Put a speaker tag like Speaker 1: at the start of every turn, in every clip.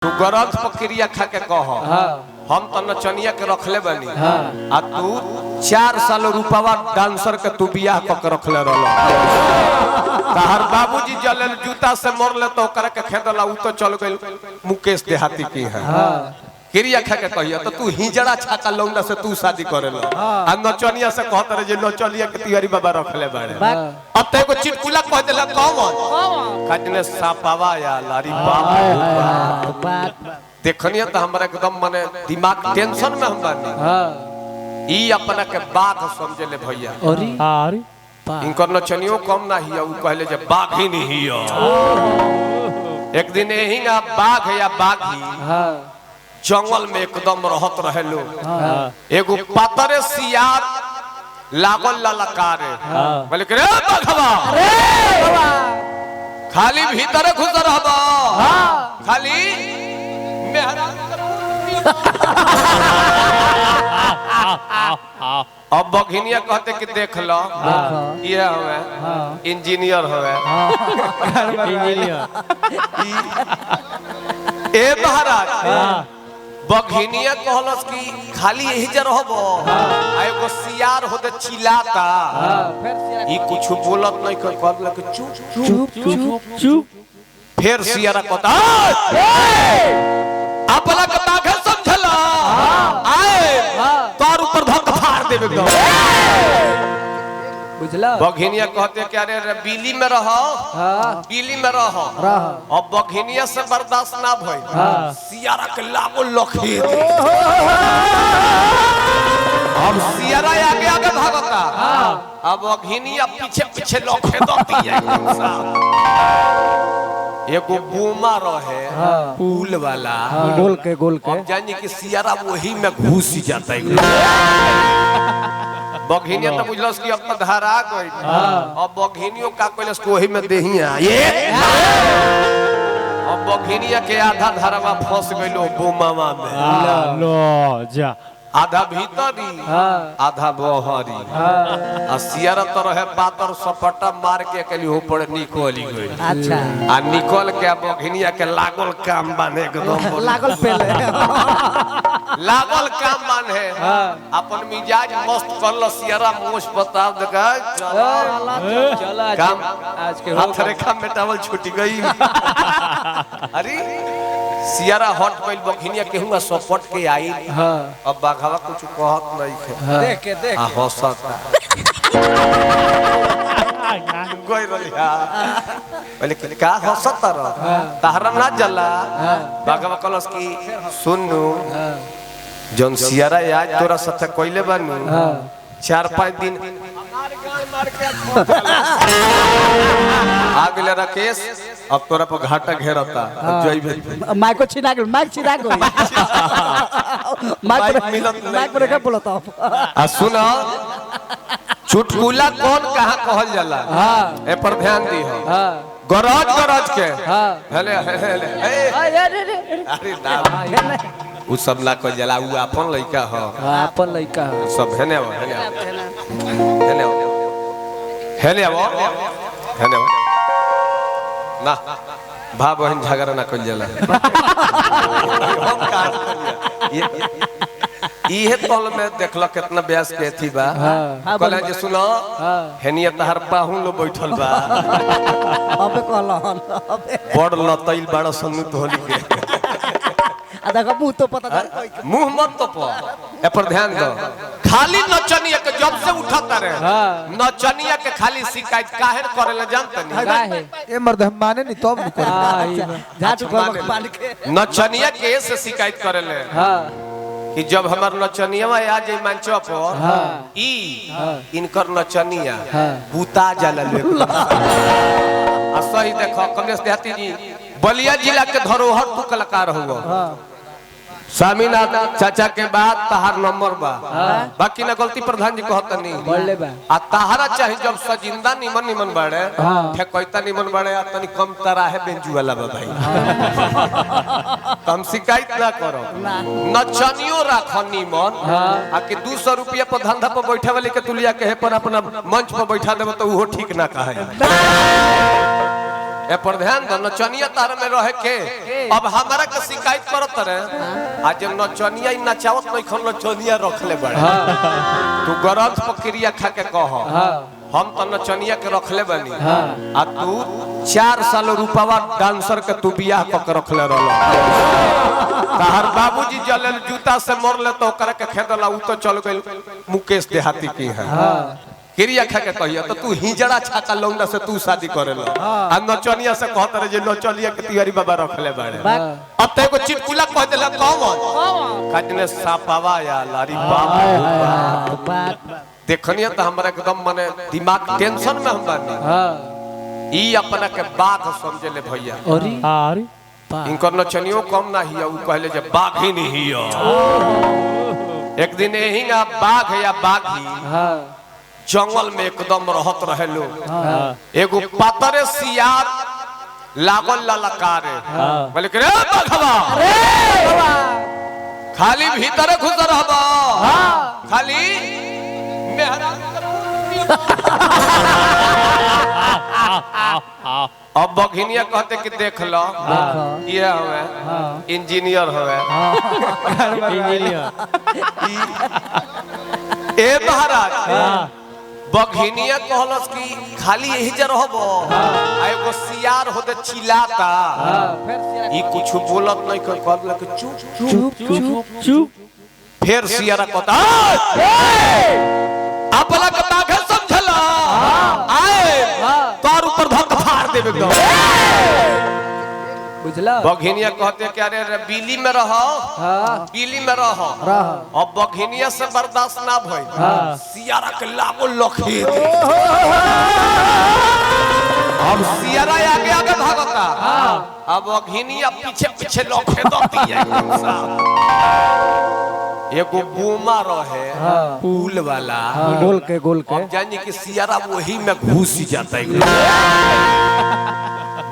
Speaker 1: तू गरज प्रक्रिया खा के कह हम तो नचनिया के रखले बनी आ तू 4 साल रुपवा डांसर के तू बियाह क के रखले रहल तहर बाबूजी जलन जूता से मरले तो ओकरा के खेदला उ तो चल गइल मुकेश देहाती की है क्रिया खा के कहिया तो तू हिजड़ा छाका लौंडा से तू शादी करेला आ नचनिया से कहत रे जे नचलिया के तिवारी बाबा रखले बाड़े अब ते को चिटकुला कह देला कौन खजने सापावा या लारी बाप देखनिया तो हमरा एकदम माने दिमाग टेंशन में हम बानी ई अपना के बाघ समझे ले भैया
Speaker 2: अरे
Speaker 1: इनकर नचनियो कम ना हिया उ कहले जे बाघ ही नहीं हिया एक दिन यही ना बाघ या बाघी जंगल में एकदम रहत रहे लोग एगो पातरे सियार लागल ललकारे बोले रे बाघवा खाली भीतर घुस रहबा खाली अब बघिनिया कहते कि देख लो ये हवे इंजीनियर हवे ए महाराज बघिनिया कहलस कि खाली यही जे रहबो आ एगो सियार होते चिल्लाता ई कुछ बोलत नहीं कहल कि चुप चुप चुप चुप फिर सियारा कहता अपना के बाघ समझला आए तार ऊपर धक फाड़ देबे
Speaker 2: बुझला
Speaker 1: बघिनिया कहते कि अरे बिली में रहो बिली में रहो अब बघिनिया से बर्दाश्त ना भई सियारा के लागो लखे अब सियारा आगे आगे भागता अब बघिनिया पीछे पीछे लखे दती है एगो बूमा रहे पुल वाला
Speaker 2: गोल के
Speaker 1: अब जानी कि सियारा वही में घुस जाता है बघिनिया तो बुझलस कि अब तो धरा गई अब बघिनियो का कोइलस को वही में देहिया ये अब बघिनिया के आधा धरवा फंस गइलो बूमावा में
Speaker 2: लो जा
Speaker 1: आधा भीतरी आधा बहरी आ सियारा तो रहे पातर सपटा मार के कली ऊपर निकली गई
Speaker 2: अच्छा
Speaker 1: आ निकल के बघिनिया के लागल काम बाने एकदम
Speaker 2: लागल पेले
Speaker 1: लागल काम बाने अपन मिजाज मस्त करल सियारा मोश बताव देगा
Speaker 2: चला
Speaker 1: काम
Speaker 2: आज के
Speaker 1: हाथ रेखा मेटावल छूट गई अरे सियारा हट गइल बघिनिया के हुआ सपट के आई अब बाघवा कुछ कहत नहीं खे
Speaker 2: देख के देख
Speaker 1: आ हंसता गई रलिया बोले कि का हंसता रह तहरा ना जला बाघवा कहलस कि सुननु जौन सियारा आज तोरा साथे कइले बानू 4-5 दिन आगले राकेश अब तोरा पर घाटा घेरता जइबे
Speaker 2: माइक को छिना गई माइक छिना गई माइक पर क्या बोलता
Speaker 1: आ सुनो चुटकुला कौन कहाँ कहल जाला ए पर ध्यान दी गरज गरज के हेले हेले अरे ना उ सब ना कह जाला उ अपन लइका ह
Speaker 2: अपन लइका है
Speaker 1: सब हेने हेने हेने हेने ना भा बहन झगड़ा ना कल जाला इहे तल में देखल कितना ब्यास के थी बा कहले जे सुनो हेनिया तहर पाहुन लो बैठल बा
Speaker 2: अबे कहलन अबे
Speaker 1: बड़ लतैल बड़ा सन्नुत होली के
Speaker 2: आ देखो मुंह तो पता नहीं
Speaker 1: मुंह मत तो ए पर ध्यान दो खाली नचनिया के जब से उठाता रहे नचनिया के खाली शिकायत काहे करेला जानत नहीं
Speaker 2: काहे
Speaker 3: ए मर्द हम माने नहीं तब नहीं करे
Speaker 2: झाटू बांध के
Speaker 1: नचनिया के से शिकायत करेले कि जब हमार नचनिया आ जाए मंचवा पर ई इनकर नचनिया बूता जाला ले आ सही देखो कमलेश देहाती जी बलिया जिला के धरोहर तू कलाकार हुआ स्वामीनाथ चाचा के बाद तहार नंबर बा बाकी ना गलती प्रधान जी कहत नहीं
Speaker 2: बोले बा
Speaker 1: आ तहारा चाहे जब सजिंदा निमन निमन बाड़े ठेकैता निमन बाड़े आ तनी कम तराहे बेंजू वाला बा भाई हम शिकायत ना करो नचनियो राख निमन आ के 200 रुपया पर धंधा पर बैठे वाले के तुलिया के पर अपना मंच पर बैठा देबो तो वो ठीक ना कहे ए पर ध्यान दो नचनिया तार में रहे के अब हमारा के शिकायत करत रहे आज नचनिया नचावत नहीं खन नचनिया रखले बड़े तू ग्रंथ प्रक्रिया खा के कह हम तो नचनिया के रखले बनी आ तू 4 साल रूपावा डांसर के तू बियाह क के रखले रहल तार बाबूजी जलन जूता से मरले तो ओकरा के खेदला उ तो चल गइल मुकेश देहाती की है क्रिया खा के कहिया तो तू हिजड़ा छाका लौंडा से तू शादी करेला आ नचनिया से कहत रहे जे नचनिया के तिवारी बाबा रखले बाड़े अब ते को चिटकुला कह देला कौन काजने सापावा या लारी बाप देखनिया तो हमरा एकदम माने दिमाग टेंशन में हम बानी ई अपना के बाघ समझे ले भैया
Speaker 2: अरे
Speaker 1: इनकर नचनियो कम ना हिया उ कहले जे बाघ ही नहीं हिया एक दिन यही ना बाघ या बाघी जंगल में एकदम रहत रहे लोग एगो पातरे सियार लागल ललकारे बोले रे बाघवा खाली भीतर घुस रहबा खाली अब बघिनिया कहते कि देख लो ये हवे इंजीनियर हवे ए महाराज बघिनिया कहलस कि खाली यही जे रहबो आ एगो सियार होते चिल्लाता ई कुछ बोलत नहीं कहल कि चुप चुप चुप चुप फिर सियारा कहता अपना के बाघ समझला आए तार ऊपर धक फाड़ देबे एकदम
Speaker 2: बुझला
Speaker 1: बघिनिया कहते कि अरे बिली में रहो बिली में रहो अब बघिनिया से बर्दाश्त ना भई सियारा के लागो लखे अब सियारा आगे आगे भागता अब बघिनिया पीछे पीछे लखे दती है एगो बूमा रहे पुल वाला
Speaker 2: गोल के
Speaker 1: अब जानी कि सियारा वही में घुस जाता है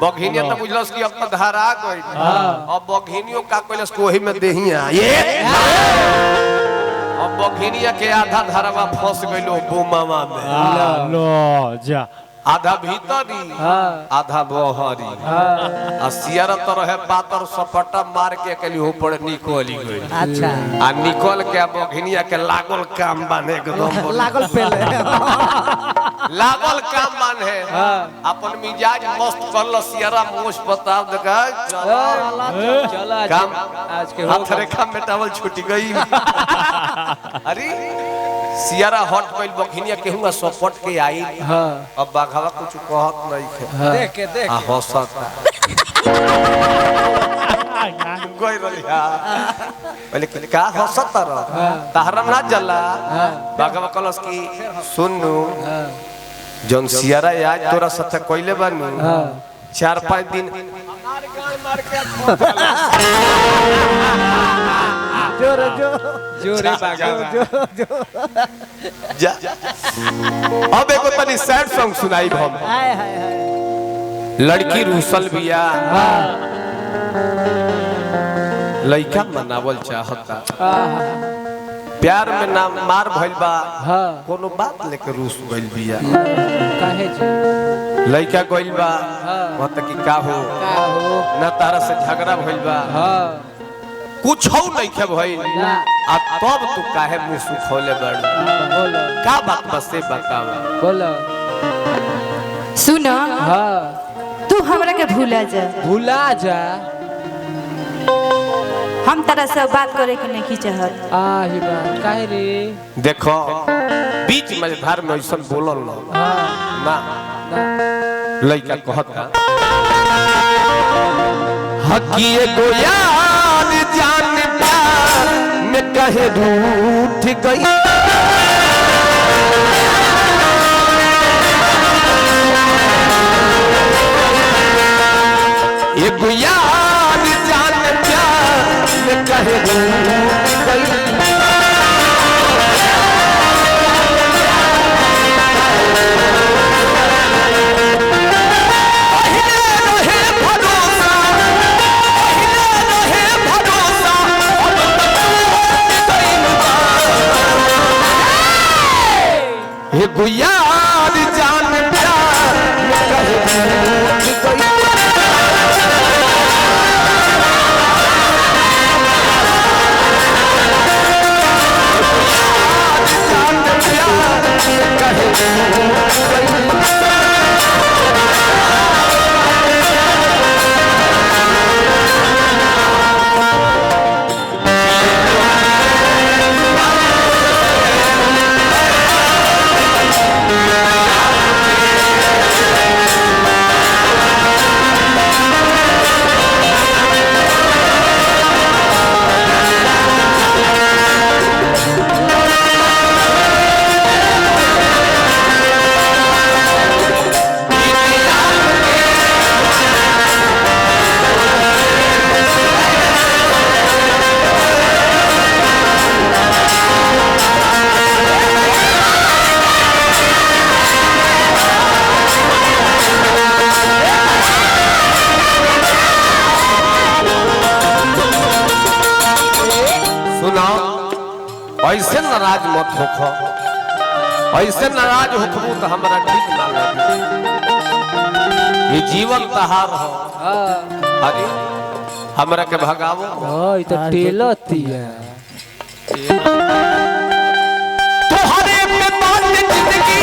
Speaker 1: बघिनिया तो बुझलस कि अब धरा गई अब बघिनियो का कइलस को वही में देहिया ये अब बघिनिया के आधा धरवा फंस गइलो बूमावा में
Speaker 4: लो जा
Speaker 1: आधा भीतरी आधा बहरी आ सियारा तो रहे पातर सपटा मार के कली ऊपर निकली गई
Speaker 2: अच्छा
Speaker 1: आ निकल के बघिनिया के लागल काम बाने एकदम
Speaker 2: लागल पहले
Speaker 1: लागल काम बाने अपन मिजाज मस्त करल सियारा मोछ बताव देखा
Speaker 2: चला
Speaker 1: काम
Speaker 2: आज के
Speaker 1: हाथ रेखा मेटावल छूट गई अरे सियारा हट गइल बघिनिया केहुआ सपट के आई अब बाघवा कुछ कहत नहीं थे
Speaker 2: देख के देख
Speaker 1: आ हंसता गई रलिया बोले का हंसता रह तहरा ना जला बाघवा कहलस कि सुननु जौन सियारा आज तोरा साथे कइले बानू 4-5 दिन
Speaker 2: जोरे बागा
Speaker 1: जा अब एगो तनी सैड सॉन्ग सुनाई हम
Speaker 2: हाय हाय हाय
Speaker 1: लड़की रूसल बिया लइका मनावल चाहता प्यार में ना मार भइल बा कोनो बात लेके रूस गइल बिया
Speaker 2: काहे जी
Speaker 1: लइका गइल बा कहत कि का हो ना तारा से झगड़ा भइल बा कुछ हो नहीं के भइल आ तब तू काहे मुंह सुखौले बड़
Speaker 2: बोलो
Speaker 1: का बात बसे बतावा
Speaker 2: बोलो
Speaker 5: सुनो तू हमरा के भूला जा
Speaker 2: भुला जा
Speaker 5: हम तरह से बात करे के नहीं चाहत
Speaker 2: आही बा काहे रे
Speaker 1: देखो बीच मझधार में ऐसा बोलल ना लइका कहता हकिए को यार जान प्यार में कहे रूठ गई ये को यार जान प्यार में कहे रूठ गई ये गुयार जान प्यार कहे ऐसे नाराज मत होखो, ऐसे नाराज होखबू तो हमरा ठीक ना लगे। ये जीवन तहार हो, अरे हमरा के भगावो।
Speaker 2: ओए तो टेलती है।
Speaker 1: तोहरे पे बात जिंदगी,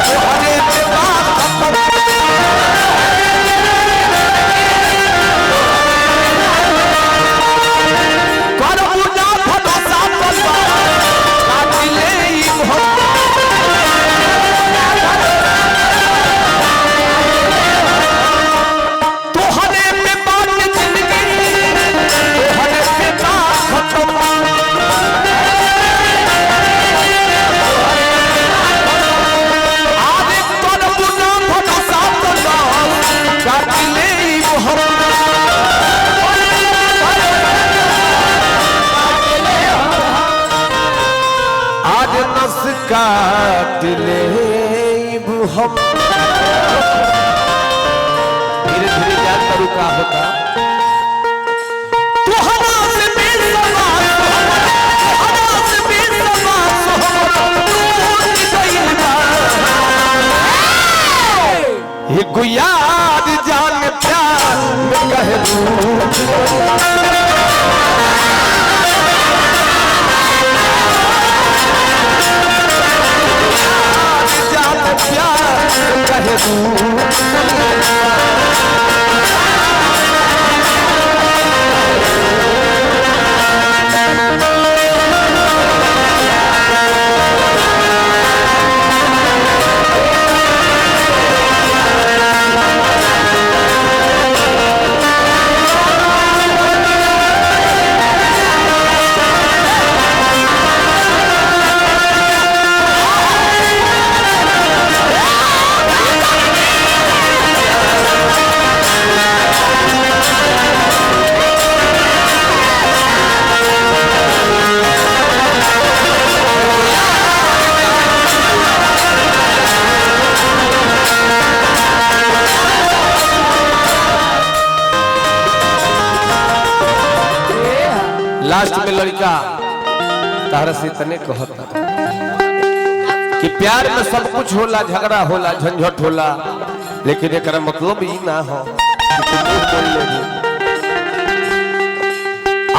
Speaker 1: तोहरे पे बात करबू ना भरोसा पलवा काट ले ई तोहरे पे बात जिंदगी, तोहरे पे बात आरे करबू ना भरोसा पलवा काट ले ई आज नस काट ले हम। धीरे धीरे जान करू का होता। तोहरा से बेसवास, तोहरा से बेसवास टूट गइल बा। ये गुयार जान प्यार में कहे प्यार कहे लास्ट में लड़का तारा से तने कहता कि प्यार में सब कुछ होला, झगड़ा होला, झंझट होला, लेकिन एक मतलब ही ना हो।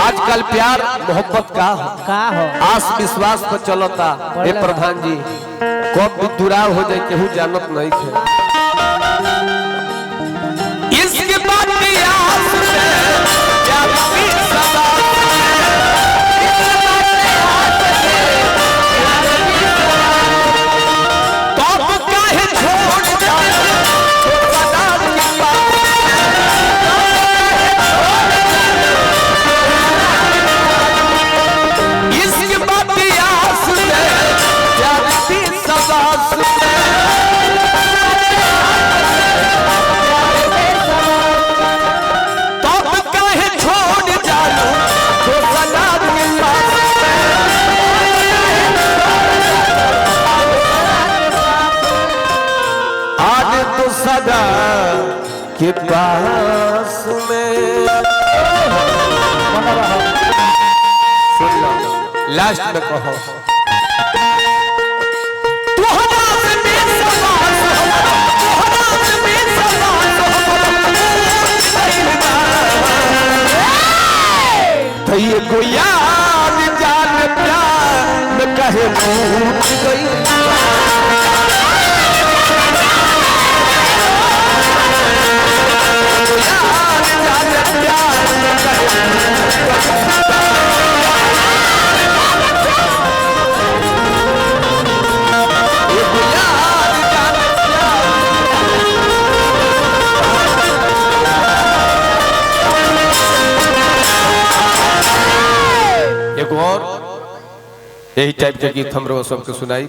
Speaker 1: आजकल प्यार मोहब्बत का हो, आस विश्वास पर चलता। ये प्रधान जी कब दुराव हो जाए केहू जानत नहीं थे। इसके बाद आस में प्यार की सदा सदा के पास में। सुन लो लास्ट में कहो। तो ये कोई याद जान प्यार में कहे भूल गई। एक और यही टाइप के गीत हम लोग सबके सुनाई।